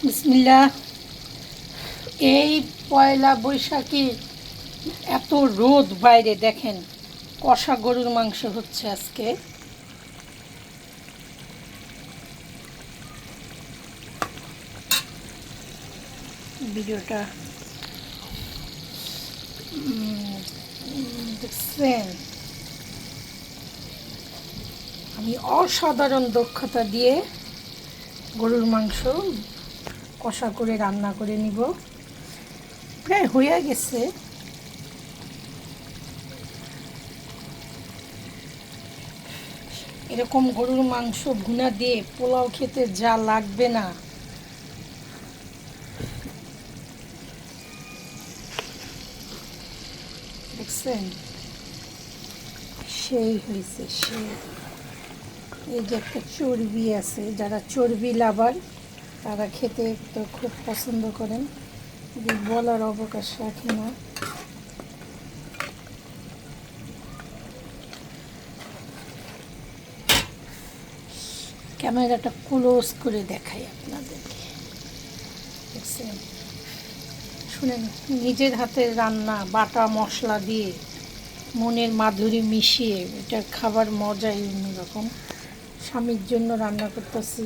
বিসমিল্লাহ। এই পয়লা বৈশাখী এত রোদ বাইরে, দেখেন কষা গরুর মাংস হচ্ছে আজকে। ভিডিওটা দেখছেন? আমি অসাধারণ দক্ষতা দিয়ে গরুর মাংস কষা করে রান্না করে নিব। প্রায় হয়ে গেছে। এরকম গরুর মাংস ভুনা দিয়ে পোলাও খেতে যা লাগবে না। দেখছেন? সেই হয়েছে সেই। এই যে একটা চর্বি আছে, যারা চর্বি লাভার তারা খেতে তো খুব পছন্দ করেন, বলার অবকাশ রাখে না। ক্যামেরাটা ক্লোজ করে দেখাই আপনাদেরকে। দেখছেন? শুনেন, নিজের হাতের রান্না বাটা মশলা দিয়ে মনের মাধুরী মিশিয়ে এটার খাবার মজাই অন্যরকম। স্বামীর জন্য রান্না করতেছি।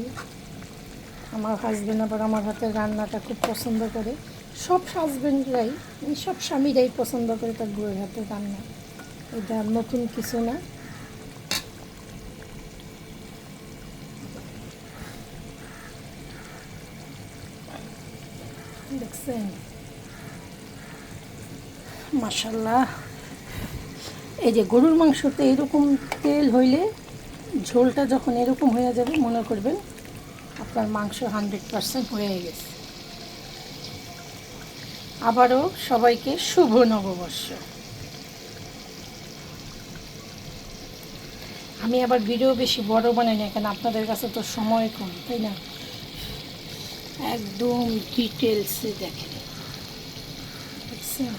আমার হাজব্যান্ড আবার আমার হাতের রান্নাটা খুব পছন্দ করে। সব হাজব্যান্ডরাই, সব স্বামীরাই পছন্দ করে তার বউয়ের হাতের রান্না। এটা নতুন কিছু না। দেখছেন? মাশাল্লাহ। এই যে গরুর মাংসতে এরকম তেল হইলে, ঝোলটা যখন এরকম হয়ে যাবে, মনে করবেন আপনার মাংস 100% হয়ে গেছে। আবারও সবাইকে শুভ নববর্ষ। আমি আবার ভিডিও বেশি বড় বানাই না, কেন আপনাদের কাছে তো সময় কম, তাই না? একদম ডিটেলসে দেখেন। দেখছেন?